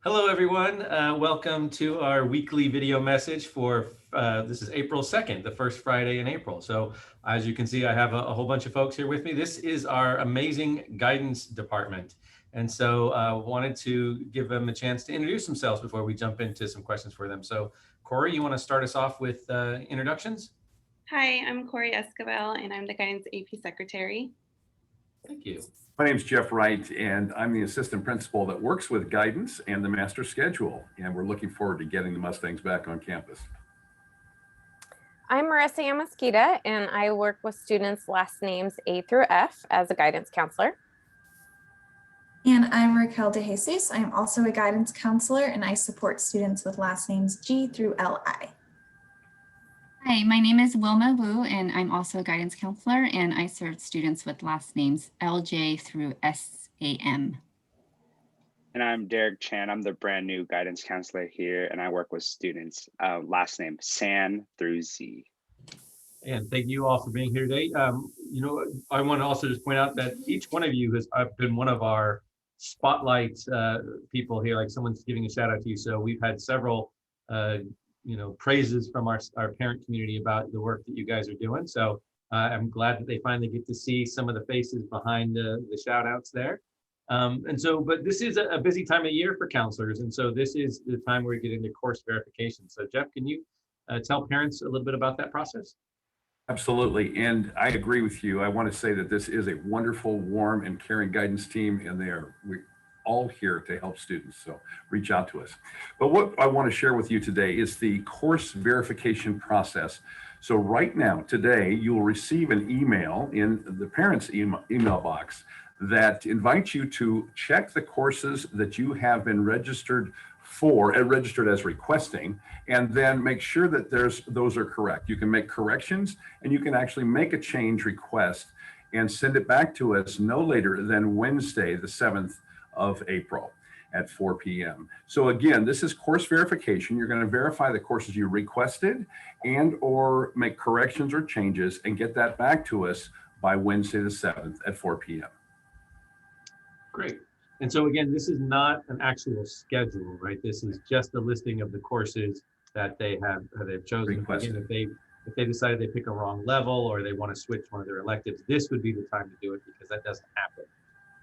Hello, everyone. Welcome to our weekly video message for this is April 2nd, the first Friday in April. So as you can see, I have a whole bunch of folks here with me. This is our amazing guidance department. And so wanted to give them a chance to introduce themselves before we jump into some questions for them. So Corey, you want to start us off with introductions? Hi, I'm Corey Escobar, and I'm the Guidance AP Secretary. Thank you. My name is Jeff Wright, and I'm the assistant principal that works with guidance and the master schedule. And we're looking forward to getting the Mustangs back on campus. I'm Marissa Yamasquita, and I work with students' last names A through F as a guidance counselor. And I'm Raquel De Jesus. I'm also a guidance counselor, and I support students with last names G through LI. Hi, my name is Wilma Wu, and I'm also a guidance counselor, and I serve students with last names LJ through SAM. And I'm Derek Chan. I'm the brand new guidance counselor here, and I work with students last name San through Z. And thank you all for being here today. I want to also just point out that each one of you has been one of our spotlight people here, like someone's giving a shout out to you. So we've had several praises from our parent community about the work that you guys are doing. So I'm glad that they finally get to see some of the faces behind the shout outs there. But this is a busy time of year for counselors. And so this is the time where we get into course verification. So Jeff, can you tell parents a little bit about that process? Absolutely. And I agree with you. I want to say that this is a wonderful, warm, and caring guidance team, and we're all here to help students. So reach out to us. But what I want to share with you today is the course verification process. So right now, today, you will receive an email in the parents' email box that invites you to check the courses that you have been registered for and registered as requesting, and then make sure that those are correct. You can make corrections, and you can actually make a change request and send it back to us no later than Wednesday, the 7th of April at 4 p.m. So again, this is course verification. You're going to verify the courses you requested and or make corrections or changes and get that back to us by Wednesday the 7th at 4 p.m. Great. And so again, this is not an actual schedule, right? This is just a listing of the courses that they've chosen. Again, if they decided they pick a wrong level or they want to switch one of their electives, this would be the time to do it because that doesn't happen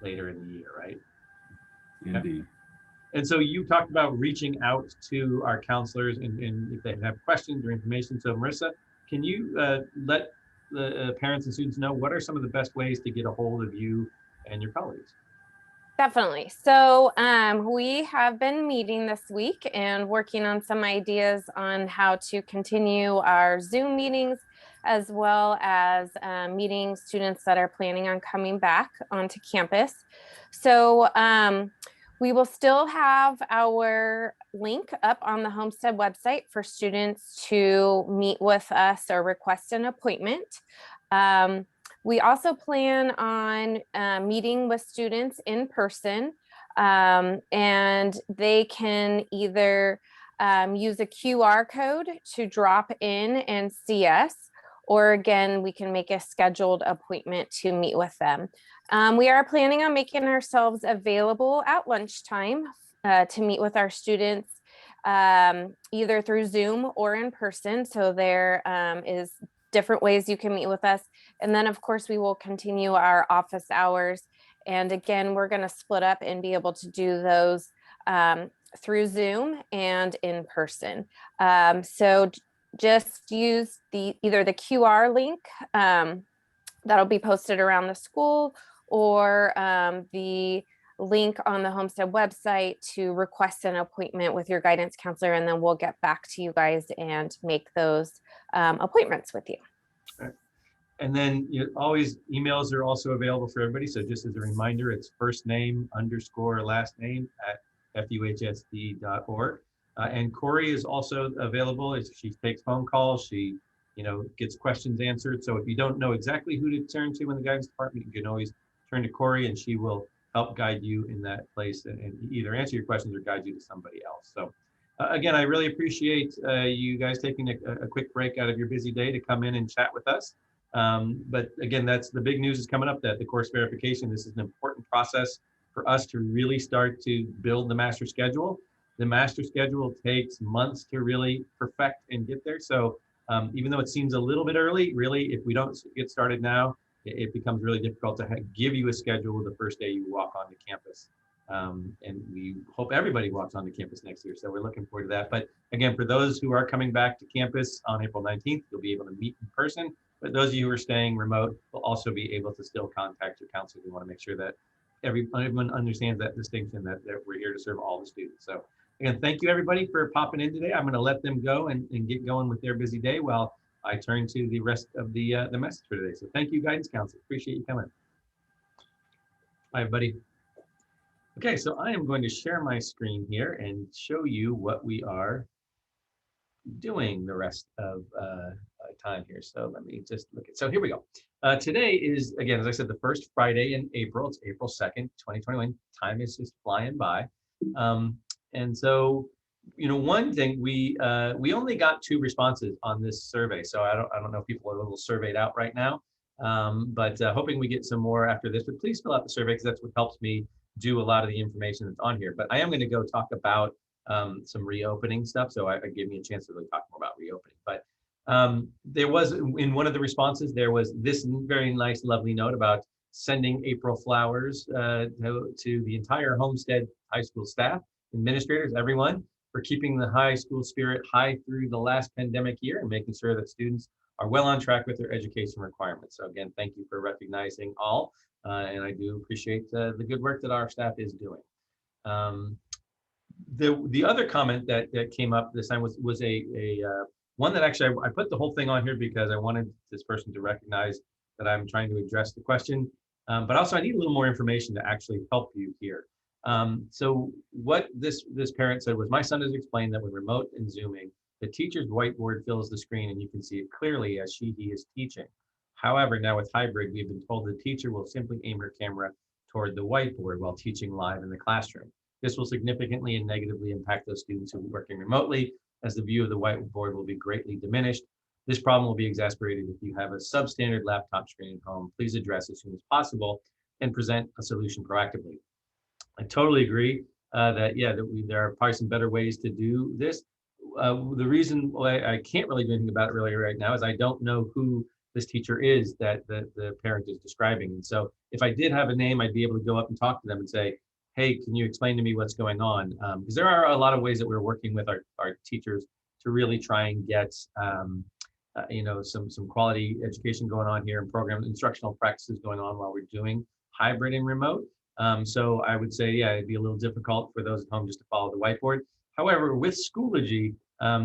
later in the year, right? Indeed. And so you talked about reaching out to our counselors and if they have questions or information. So Marissa, can you let the parents and students know what are some of the best ways to get a hold of you and your colleagues? Definitely. So we have been meeting this week and working on some ideas on how to continue our Zoom meetings, as well as meeting students that are planning on coming back onto campus. So we will still have our link up on the Homestead website for students to meet with us or request an appointment. We also plan on meeting with students in person, and they can either use a QR code to drop in and see us, or again, we can make a scheduled appointment to meet with them. We are planning on making ourselves available at lunchtime to meet with our students, either through Zoom or in person. So there is different ways you can meet with us. And then of course, we will continue our office hours. And again, we're going to split up and be able to do those through Zoom and in person. So just use either the QR link that'll be posted around the school, or the link on the Homestead website to request an appointment with your guidance counselor, and then we'll get back to you guys and make those appointments with you. Okay. And then emails are also available for everybody. So just as a reminder, it's first name _ last name at fuhsd.org. And Corey is also available. She takes phone calls. She gets questions answered. So if you don't know exactly who to turn to in the guidance department, you can always turn to Corey, and she will help guide you in that place and either answer your questions or guide you to somebody else. So again, I really appreciate you guys taking a quick break out of your busy day to come in and chat with us. But again, that's the big news is coming up, that the course verification, this is an important process for us to really start to build the master schedule. The master schedule takes months to really perfect and get there. So even though it seems a little bit early, really, if we don't get started now, it becomes really difficult to give you a schedule the first day you walk onto campus. And we hope everybody walks onto campus next year. So we're looking forward to that. But again, for those who are coming back to campus on April 19th, you'll be able to meet in person. But those of you who are staying remote will also be able to still contact your counselor. We want to make sure that everyone understands that distinction, that we're here to serve all the students. So again, thank you everybody for popping in today. I'm going to let them go and get going with their busy day while I turn to the rest of the message for today. So thank you, guidance counselor. Appreciate you coming. Bye, everybody. Okay, so I am going to share my screen here and show you what we are doing the rest of time here. So let me just look at, so here we go. Today is, again, as I said, the first Friday in April. It's April 2nd, 2021. Time is just flying by. And so, you know, one thing, we only got 2 responses on this survey. So I don't know if people are a little surveyed out right now, but hoping we get some more after this. But please fill out the survey because that's what helps me do a lot of the information that's on here. But I am going to go talk about some reopening stuff. So it gave me a chance to really talk more about reopening. But there was, in one of the responses, there was this very nice, lovely note about sending April flowers to the entire Homestead High School staff, administrators, everyone, for keeping the high school spirit high through the last pandemic year and making sure that students are well on track with their education requirements. So again, thank you for recognizing all. And I do appreciate the good work that our staff is doing. The other comment that came up this time was a one that actually I put the whole thing on here because I wanted this person to recognize that I'm trying to address the question, but also I need a little more information to actually help you here. So what this parent said was, my son has explained that when remote and Zooming, the teacher's whiteboard fills the screen and you can see it clearly as he is teaching. However, now with hybrid, we've been told the teacher will simply aim her camera toward the whiteboard while teaching live in the classroom. This will significantly and negatively impact those students who are working remotely, as the view of the whiteboard will be greatly diminished. This problem will be exacerbated if you have a substandard laptop screen at home. Please address as soon as possible and present a solution proactively. I totally agree that there are probably some better ways to do this. The reason why I can't really do anything about it really right now is I don't know who this teacher is that the parent is describing. And so if I did have a name, I'd be able to go up and talk to them and say, hey, can you explain to me what's going on? Because there are a lot of ways that we're working with our teachers to really try and get some quality education going on here and program instructional practices going on while we're doing hybrid and remote. So I would say, yeah, it'd be a little difficult for those at home just to follow the whiteboard. However, with Schoology,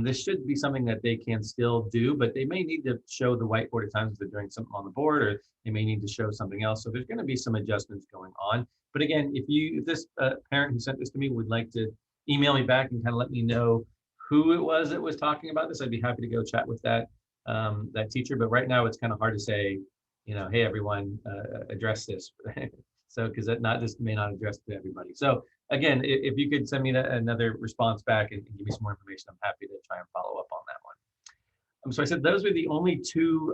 this should be something that they can still do, but they may need to show the whiteboard at times if they're doing something on the board, or they may need to show something else. So there's going to be some adjustments going on. But again, if this parent who sent this to me would like to email me back and kind of let me know who it was that was talking about this, I'd be happy to go chat with that teacher. But right now, it's kind of hard to say, hey, everyone, address this. So, because this may not address to everybody. So again, if you could send me another response back and give me some more information, I'm happy to try and follow up on that one. So I said those were the only two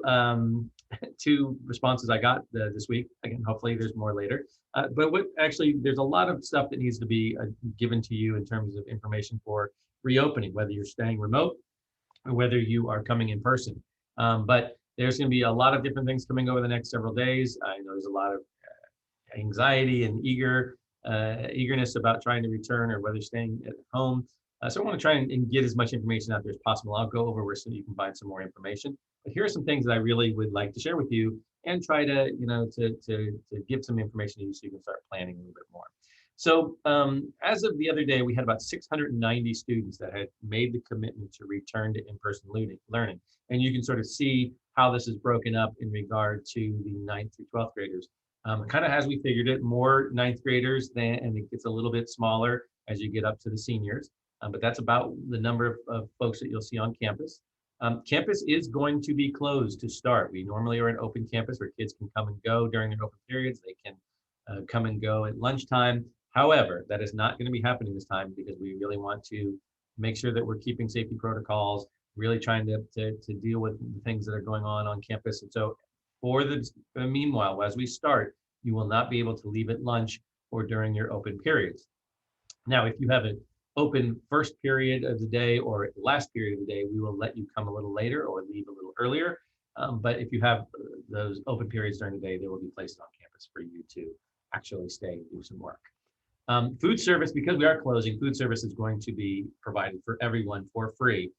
responses I got this week. Again, hopefully there's more later. But there's a lot of stuff that needs to be given to you in terms of information for reopening, whether you're staying remote or whether you are coming in person. But there's going to be a lot of different things coming over the next several days. I know there's a lot of anxiety and eagerness about trying to return or whether staying at home. So I want to try and get as much information out there as possible. I'll go over where so you can find some more information. But here are some things that I really would like to share with you and try to, to give some information to you so you can start planning a little bit more. So as of the other day, we had about 690 students that had made the commitment to return to in-person learning. And you can sort of see how this is broken up in regard to the 9th through 12th graders. Kind of as we figured it, more 9th graders and it gets a little bit smaller as you get up to the seniors. But that's about the number of folks that you'll see on campus. Campus is going to be closed to start. We normally are an open campus where kids can come and go during their open periods. They can come and go at lunchtime. However, that is not going to be happening this time because we really want to make sure that we're keeping safety protocols, really trying to deal with the things that are going on campus. And so for the meanwhile, as we start, you will not be able to leave at lunch or during your open periods. Now, if you have an open first period of the day or last period of the day, we will let you come a little later or leave a little earlier. But if you have those open periods during the day, there will be places on campus for you to actually stay and do some work. Food service, because we are closing, food service is going to be provided for everyone for free.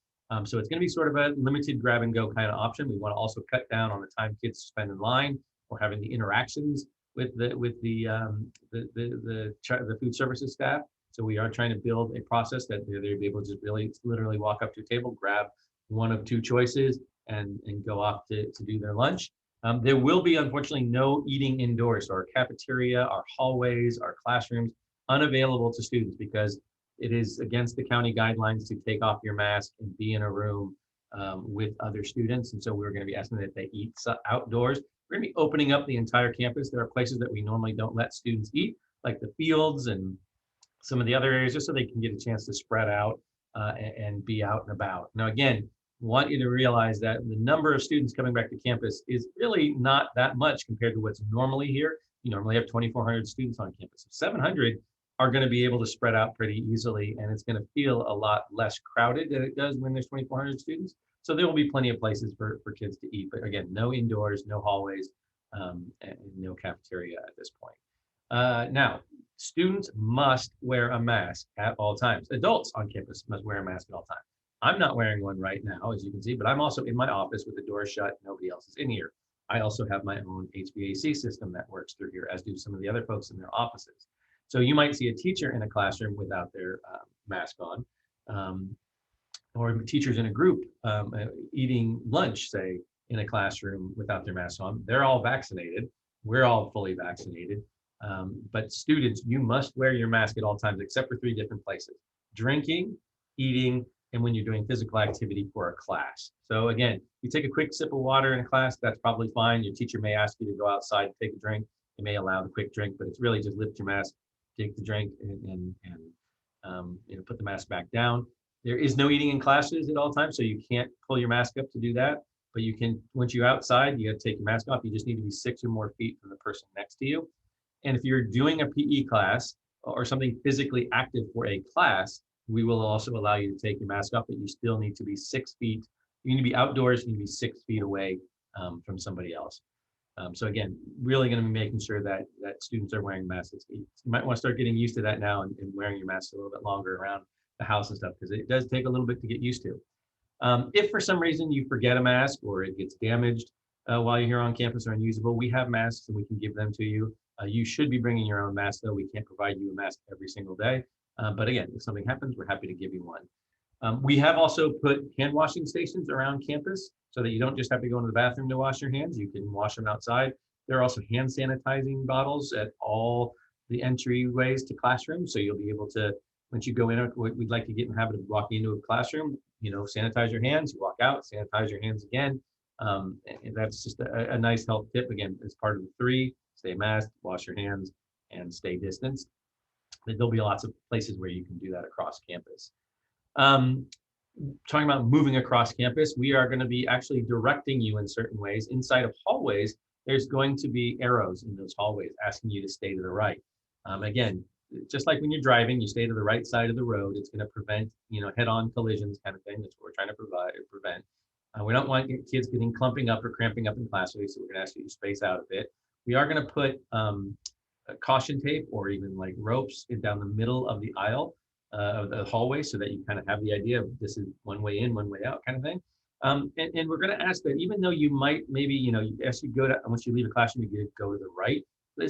So it's going to be sort of a limited grab and go kind of option. We want to also cut down on the time kids spend in line or having the interactions with the food services staff. So we are trying to build a process that they'll be able to just really literally walk up to a table, grab one of two choices, and go off to do their lunch. There will be, unfortunately, no eating indoors. So our cafeteria, our hallways, our classrooms, unavailable to students because it is against the county guidelines to take off your mask and be in a room with other students. And so we're going to be asking that they eat outdoors. We're going to be opening up the entire campus. There are places that we normally don't let students eat, like the fields and some of the other areas, just so they can get a chance to spread out and be out and about. Now, again, want you to realize that the number of students coming back to campus is really not that much compared to what's normally here. You normally have 2,400 students on campus. 700 are going to be able to spread out pretty easily, and it's going to feel a lot less crowded than it does when there's 2,400 students. So there will be plenty of places for kids to eat, but again, no indoors, no hallways, and no cafeteria at this point. Now, students must wear a mask at all times. Adults on campus must wear a mask at all times. I'm not wearing one right now, as you can see, but I'm also in my office with the door shut. Nobody else is in here. I also have my own HVAC system that works through here, as do some of the other folks in their offices. So you might see a teacher in a classroom without their mask on, or teachers in a group eating lunch, say, in a classroom without their mask on. They're all vaccinated. We're all fully vaccinated. But students, you must wear your mask at all times, except for 3 different places: drinking, eating, and when you're doing physical activity for a class. So again, you take a quick sip of water in a class, that's probably fine. Your teacher may ask you to go outside and take a drink. They may allow the quick drink, but it's really just lift your mask, take the drink, and put the mask back down. There is no eating in classes at all times, so you can't pull your mask up to do that. But you can, once you're outside, you got to take your mask off. You just need to be 6 or more feet from the person next to you. And if you're doing a PE class or something physically active for a class, we will also allow you to take your mask off, but you still need to be 6 feet. You need to be outdoors, you need to be 6 feet away from somebody else. So again, really going to be making sure that students are wearing masks. You might want to start getting used to that now and wearing your mask a little bit longer around the house and stuff, because it does take a little bit to get used to. If for some reason you forget a mask or it gets damaged while you're here on campus or unusable, we have masks and we can give them to you. You should be bringing your own mask, though. We can't provide you a mask every single day. But again, if something happens, we're happy to give you one. We have also put hand washing stations around campus so that you don't just have to go into the bathroom to wash your hands. You can wash them outside. There are also hand sanitizing bottles at all the entryways to classrooms. So you'll be able to, once you go in, we'd like to get in the habit of walking into a classroom, sanitize your hands, you walk out, sanitize your hands again. And that's just a nice health tip. Again, as part of the 3, stay masked, wash your hands, and stay distanced. There'll be lots of places where you can do that across campus. Talking about moving across campus, we are going to be actually directing you in certain ways. Inside of hallways, there's going to be arrows in those hallways asking you to stay to the right. Again, just like when you're driving, you stay to the right side of the road. It's going to prevent, head-on collisions kind of thing. That's what we're trying to prevent. We don't want kids getting clumping up or cramping up in classes, so we're going to ask you to space out a bit. We are going to put caution tape or even like ropes down the middle of the aisle of the hallway, so that you kind of have the idea of this is one way in, one way out kind of thing. And we're going to ask that even though you might maybe, as you go to, once you leave a classroom, you go to the right.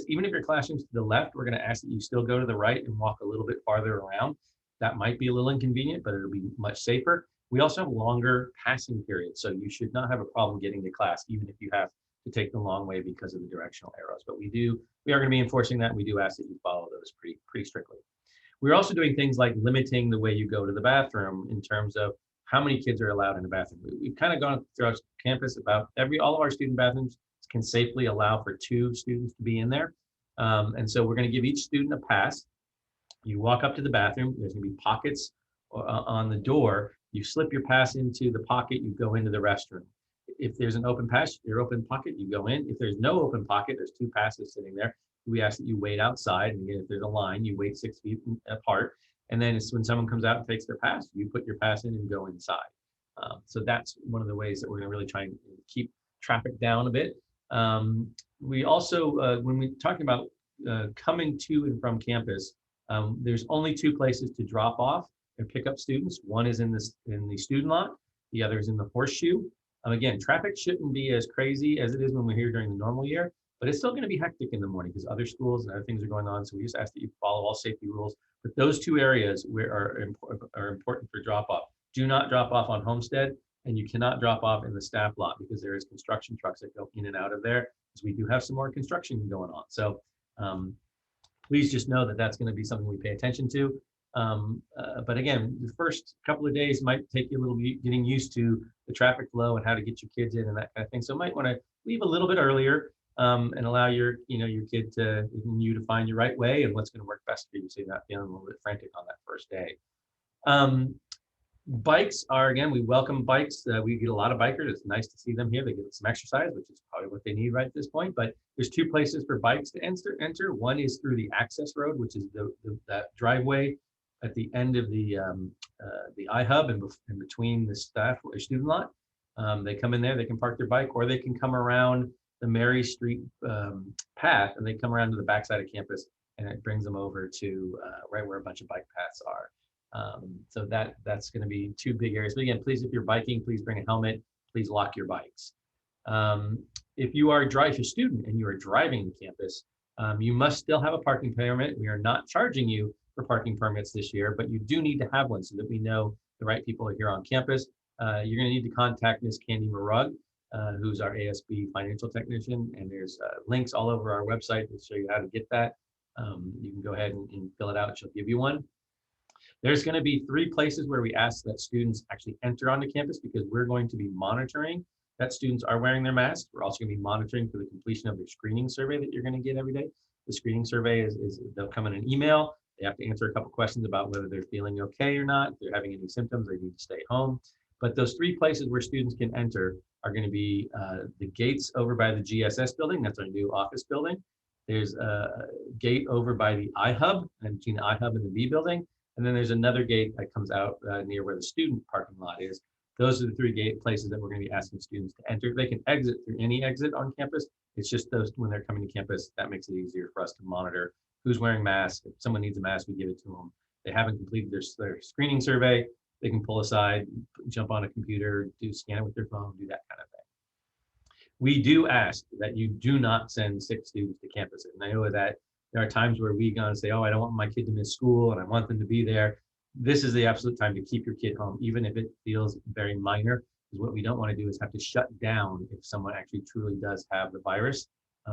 Even if your classroom's to the left, we're going to ask that you still go to the right and walk a little bit farther around. That might be a little inconvenient, but it'll be much safer. We also have longer passing periods, so you should not have a problem getting to class, even if you have to take the long way because of the directional arrows. But we are going to be enforcing that. And we do ask that you follow those pretty strictly. We're also doing things like limiting the way you go to the bathroom in terms of how many kids are allowed in the bathroom. We've kind of gone throughout campus about all of our student bathrooms can safely allow for 2 students to be in there. And so we're going to give each student a pass. You walk up to the bathroom, there's going to be pockets on the door. You slip your pass into the pocket, you go into the restroom. If there's an open pass, your open pocket, you go in. If there's no open pocket, there's 2 passes sitting there. We ask that you wait outside, and again, if there's a line, you wait 6 feet apart, And then it's when someone comes out and takes their pass, you put your pass in and go inside. So that's one of the ways that we're going to really try and keep traffic down a bit. We also, when we're talking about coming to and from campus, there's only two places to drop off and pick up students. One is in the student lot, the other is in the horseshoe. Again, traffic shouldn't be as crazy as it is when we're here during the normal year, but it's still going to be hectic in the morning because other schools and other things are going on. So we just ask that you follow all safety rules. But those two areas are important for drop off. Do not drop off on Homestead, and you cannot drop off in the staff lot because there is construction trucks that go in and out of there, because we do have some more construction going on. So please just know that that's going to be something we pay attention to. But again, the first couple of days might take you a little bit getting used to the traffic flow and how to get your kids in and that kind of thing. So might want to leave a little bit earlier and allow your kid to, you to find your right way and what's going to work best for you, so you're not feeling a little bit frantic on that first day. Bikes are, again, we welcome bikes. We get a lot of bikers. It's nice to see them here. They get some exercise, which is probably what they need right at this point. But there's two places for bikes to enter. One is through the access road, which is that driveway at the end of the iHub and between the staff or student lot. They come in there, they can park their bike, or they can come around the Mary Street path, and they come around to the backside of campus, and it brings them over to right where a bunch of bike paths are. So that's going to be two big areas. But again, please, if you're biking, please bring a helmet. Please lock your bikes. If you're a student and you are driving to campus, you must still have a parking permit. We are not charging you for parking permits this year, but you do need to have one so that we know the right people are here on campus. You're going to need to contact Ms. Candy Marug, who's our ASB financial technician, and there's links all over our website to show you how to get that. You can go ahead and fill it out. She'll give you one. There's going to be 3 places where we ask that students actually enter onto campus, because we're going to be monitoring that students are wearing their masks. We're also going to be monitoring for the completion of their screening survey that you're going to get every day. The screening survey is they'll come in an email. They have to answer a couple questions about whether they're feeling okay or not. If they're having any symptoms, they need to stay home. But those 3 places where students can enter are going to be the gates over by the GSS building. That's our new office building. There's a gate over by the iHub, and between the iHub and the B building. And then there's another gate that comes out near where the student parking lot is. Those are the 3 gate places that we're going to be asking students to enter. They can exit through any exit on campus. It's just those when they're coming to campus, that makes it easier for us to monitor who's wearing masks. If someone needs a mask, we give it to them. They haven't completed their screening survey, they can pull aside, jump on a computer, scan it with their phone, do that kind of thing. We do ask that you do not send sick students to campus. And I know that there are times where we go and say, oh, I don't want my kid to miss school and I want them to be there. This is the absolute time to keep your kid home, even if it feels very minor, because what we don't want to do is have to shut down if someone actually truly does have the virus.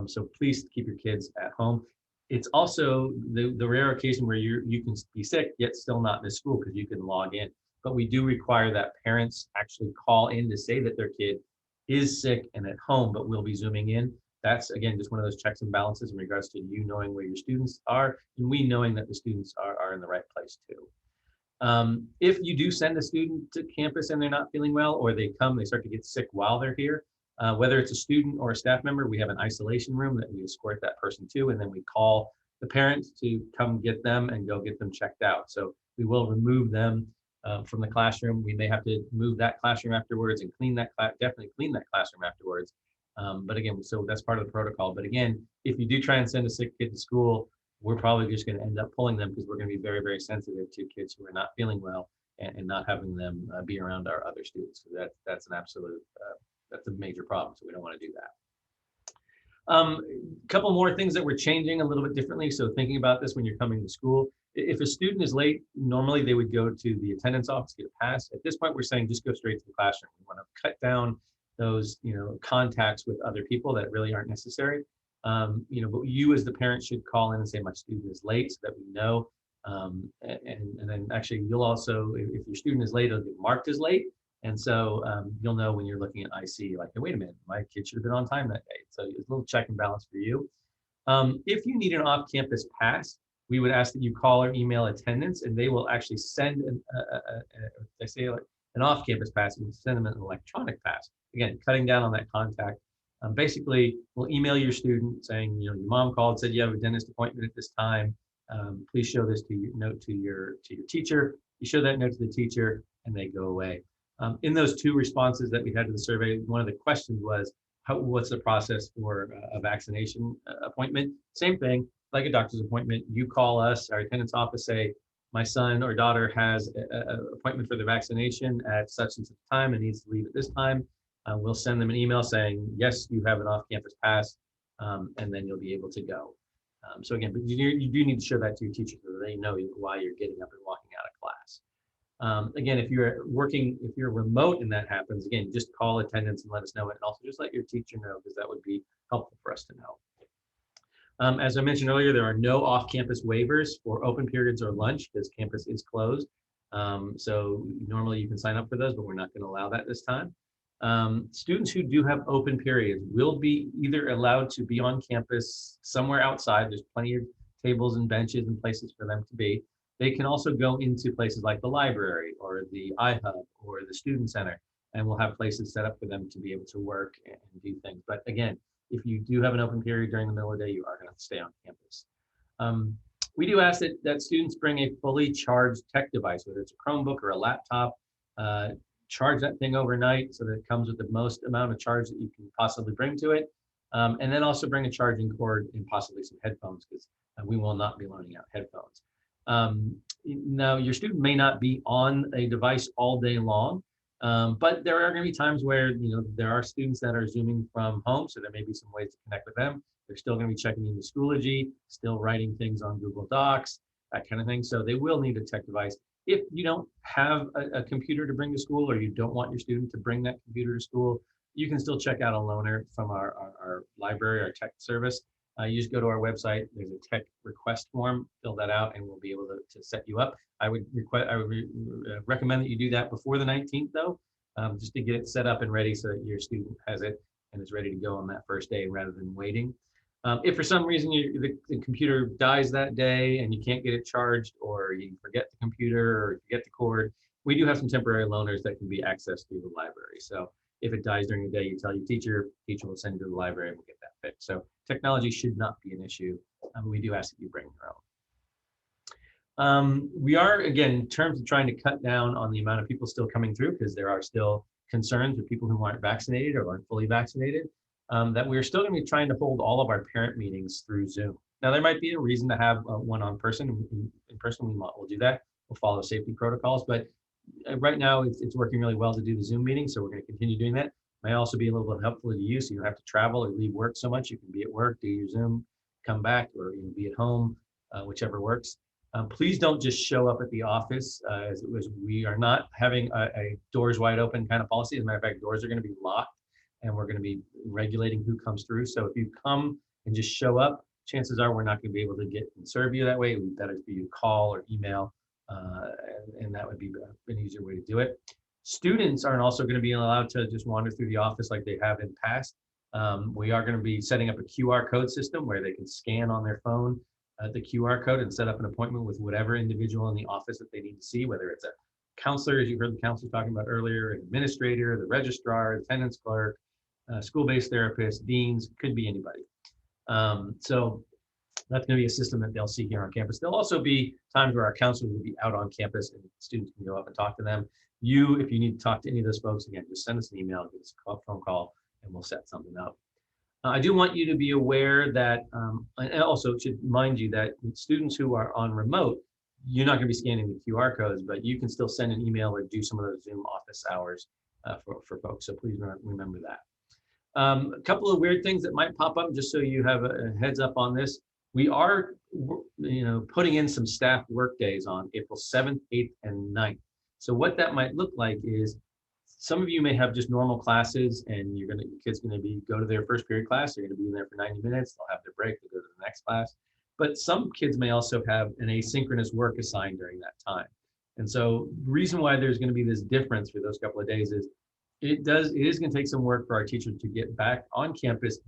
So please keep your kids at home. It's also the rare occasion where you can be sick, yet still not miss school because you can log in. But we do require that parents actually call in to say that their kid is sick and at home, but will be Zooming in. That's, again, just one of those checks and balances in regards to you knowing where your students are and we knowing that the students are in the right place too. If you do send a student to campus and they're not feeling well, or they start to get sick while they're here, whether it's a student or a staff member, we have an isolation room that we escort that person to, and then we call the parents to come get them and go get them checked out. So we will remove them from the classroom. We may have to move that classroom afterwards and definitely clean that classroom afterwards. But again, so that's part of the protocol. But again, if you do try and send a sick kid to school, we're probably just going to end up pulling them because we're going to be very, very sensitive to kids who are not feeling well and not having them be around our other students. So that's an absolute, that's a major problem. So we don't want to do that. A couple more things that we're changing a little bit differently. So thinking about this when you're coming to school, if a student is late, normally they would go to the attendance office, get a pass. At this point, we're saying just go straight to the classroom. We want to cut down those, contacts with other people that really aren't necessary. But you as the parent should call in and say my student is late so that we know. And then actually you'll also, if your student is late, it'll get marked as late. And so you'll know when you're looking at IC, like, wait a minute, my kid should have been on time that day. So it's a little check and balance for you. If you need an off-campus pass, we would ask that you call or email attendance, and they will actually send an off-campus pass, and we'll send them an electronic pass. Again, cutting down on that contact. Basically, we'll email your student saying, your mom called, said you have a dentist appointment at this time. Please show this to your note to your teacher. You show that note to the teacher, and they go away. In those 2 responses that we had to the survey, one of the questions was, what's the process for a vaccination appointment? Same thing, like a doctor's appointment. You call us, our attendance office, say, my son or daughter has an appointment for the vaccination at such and such time and needs to leave at this time. We'll send them an email saying, yes, you have an off-campus pass, and then you'll be able to go. So again, but you do need to show that to your teacher so that they know why you're getting up and walking out of class. Again, if you're remote and that happens, again, just call attendance and let us know it. And also just let your teacher know, because that would be helpful for us to know. As I mentioned earlier, there are no off-campus waivers for open periods or lunch because campus is closed. So normally you can sign up for those, but we're not going to allow that this time. Students who do have open periods will be either allowed to be on campus somewhere outside. There's plenty of tables and benches and places for them to be. They can also go into places like the library or the iHub or the student center, and we'll have places set up for them to be able to work and do things. But again, if you do have an open period during the middle of the day, you are going to have to stay on campus. We do ask that students bring a fully charged tech device, whether it's a Chromebook or a laptop. Charge that thing overnight so that it comes with the most amount of charge that you can possibly bring to it. And then also bring a charging cord and possibly some headphones, because we will not be loaning out headphones. Now, your student may not be on a device all day long, but there are going to be times where there are students that are Zooming from home, so there may be some ways to connect with them. They're still going to be checking into Schoology, still writing things on Google Docs, that kind of thing. So they will need a tech device. If you don't have a computer to bring to school, or you don't want your student to bring that computer to school, you can still check out a loaner from our library, our tech service. You just go to our website, there's a tech request form, fill that out, and we'll be able to set you up. I would recommend that you do that before the 19th though, just to get it set up and ready so that your student has it and is ready to go on that first day rather than waiting. If for some reason the computer dies that day and you can't get it charged, or you forget the computer or forget the cord, we do have some temporary loaners that can be accessed through the library. So if it dies during the day, you tell your teacher will send you to the library and we'll get that fixed. So technology should not be an issue. We do ask that you bring your own. We are, again, in terms of trying to cut down on the amount of people still coming through, because there are still concerns with people who aren't vaccinated or aren't fully vaccinated, that we're still going to be trying to hold all of our parent meetings through Zoom. Now, there might be a reason to have one in person. We'll do that. We'll follow safety protocols, but right now it's working really well to do the Zoom meeting, so we're going to continue doing that. May also be a little bit helpful to you, so you don't have to travel or leave work so much. You can be at work, do your Zoom, come back, or be at home, whichever works. Please don't just show up at the office. We are not having a doors wide open kind of policy. As a matter of fact, doors are going to be locked, and we're going to be regulating who comes through. So if you come and just show up, chances are we're not going to be able to get and serve you that way. It would be better for you to call or email, and that would be an easier way to do it. Students aren't also going to be allowed to just wander through the office like they have in past. We are going to be setting up a QR code system where they can scan on their phone the QR code and set up an appointment with whatever individual in the office that they need to see, whether it's a counselor, as you heard the counselor talking about earlier, an administrator, the registrar, attendance clerk, school-based therapist, deans, could be anybody. So that's going to be a system that they'll see here on campus. There'll also be times where our counselors will be out on campus and students can go up and talk to them. If you need to talk to any of those folks, again, just send us an email, give us a phone call, and we'll set something up. I do want you to be aware that, and also it should remind you that students who are on remote, you're not going to be scanning the QR codes, but you can still send an email or do some of those Zoom office hours for folks. So please remember that. A couple of weird things that might pop up, just so you have a heads up on this. We are, putting in some staff work days on April 7th, 8th, and 9th. So what that might look like is some of you may have just normal classes, and your kids going to go to their first period class. They're going to be in there for 90 minutes. They'll have their break. They'll go to the next class. But some kids may also have an asynchronous work assigned during that time. And so the reason why there's going to be this difference for those couple of days is it is going to take some work for our teachers to get back on campus,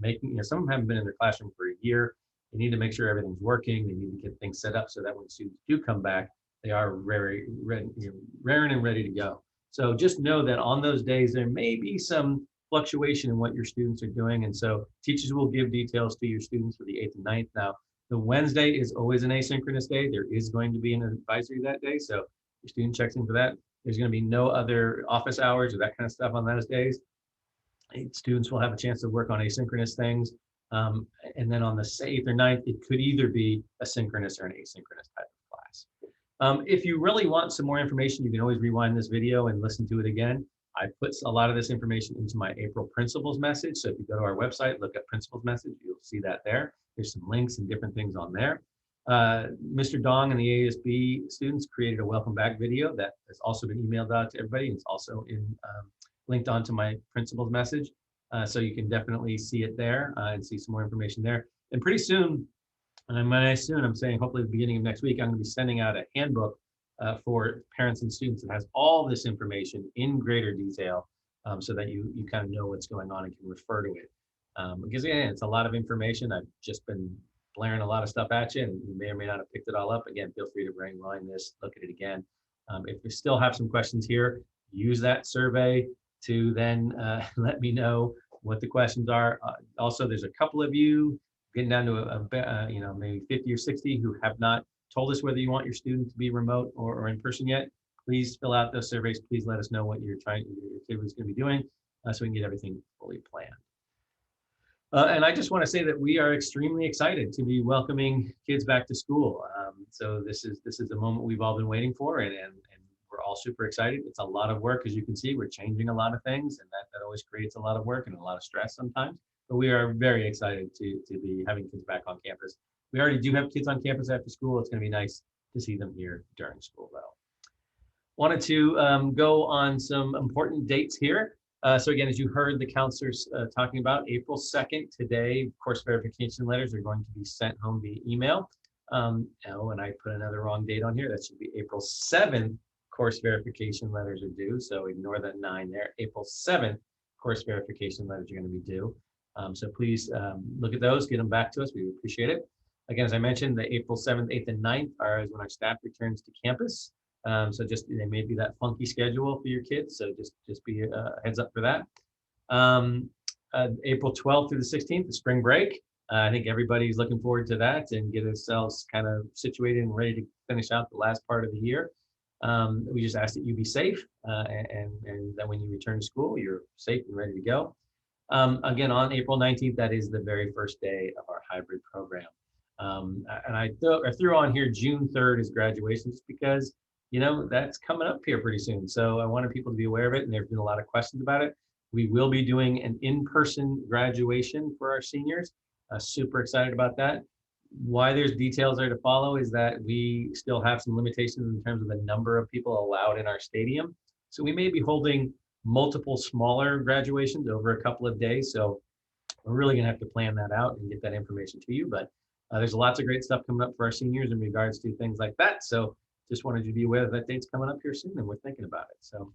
some of them haven't been in their classroom for a year. They need to make sure everything's working. They need to get things set up so that when students do come back, they are raring and ready to go. So just know that on those days, there may be some fluctuation in what your students are doing. And so teachers will give details to your students for the 8th and 9th. Now, The Wednesday is always an asynchronous day. There is going to be an advisory that day, so your student checks in for that. There's going to be no other office hours or that kind of stuff on those days. Students will have a chance to work on asynchronous things. And then on the 8th or 9th, it could either be a synchronous or an asynchronous type of class. If you really want some more information, you can always rewind this video and listen to it again. I put a lot of this information into my April principals message. So if you go to our website, look at principals message, you'll see that there. There's some links and different things on there. Mr. Dong and the ASB students created a welcome back video that has also been emailed out to everybody. It's also linked onto my principals message. So you can definitely see it there and see some more information there. And pretty soon, and when I soon, I'm saying hopefully the beginning of next week, I'm going to be sending out a handbook for parents and students that has all this information in greater detail so that you kind of know what's going on and can refer to it. Because again, it's a lot of information. I've just been blaring a lot of stuff at you, and you may or may not have picked it all up. Again, feel free to rewind this, look at it again. If you still have some questions here, use that survey to then let me know what the questions are. Also, there's a couple of you getting down to maybe 50 or 60 who have not told us whether you want your student to be remote or in person yet. Please fill out those surveys. Please let us know what your kid was going to be doing so we can get everything fully planned. And I just want to say that we are extremely excited to be welcoming kids back to school. So this is the moment we've all been waiting for, and we're all super excited. It's a lot of work, as you can see. We're changing a lot of things, and that always creates a lot of work and a lot of stress sometimes. But we are very excited to be having kids back on campus. We already do have kids on campus after school. It's going to be nice to see them here during school, though. Wanted to go on some important dates here. So again, as you heard the counselors talking about, April 2nd, today, course verification letters are going to be sent home via email. And I put another wrong date on here. That should be April 7th. Course verification letters are due. So ignore that 9 there. April 7th, course verification letters are going to be due. So please look at those, get them back to us. We appreciate it. Again, as I mentioned, the April 7th, 8th, and 9th are when our staff returns to campus. So just they may be that funky schedule for your kids. So just be a heads up for that. April 12th through the 16th, the spring break. I think everybody's looking forward to that and get ourselves kind of situated and ready to finish out the last part of the year. We just ask that you be safe and that when you return to school, you're safe and ready to go. Again, on April 19th, that is the very first day of our hybrid program. And I threw on here June 3rd is graduation just because, that's coming up here pretty soon. So I wanted people to be aware of it, and there's been a lot of questions about it. We will be doing an in-person graduation for our seniors. Super excited about that. Why there's details there to follow is that we still have some limitations in terms of the number of people allowed in our stadium. So we may be holding multiple smaller graduations over a couple of days. So we're really gonna have to plan that out and get that information to you. But there's lots of great stuff coming up for our seniors in regards to things like that. So just wanted you to be aware that date's coming up here soon and we're thinking about it. So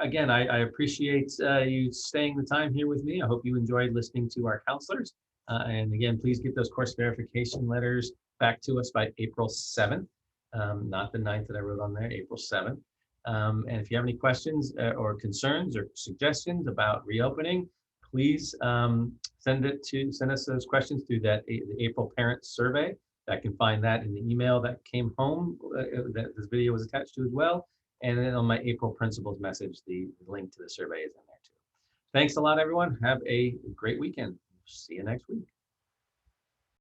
again, I appreciate you staying the time here with me. I hope you enjoyed listening to our counselors. And again, please get those course verification letters back to us by April 7th, not the 9th that I wrote on there, April 7th. And if you have any questions or concerns or suggestions about reopening, please send us those questions through the April Parents Survey. I can find that in the email that came home that this video was attached to as well. And then on my April Principals message, the link to the survey is in there too. Thanks a lot, everyone. Have a great weekend. See you next week.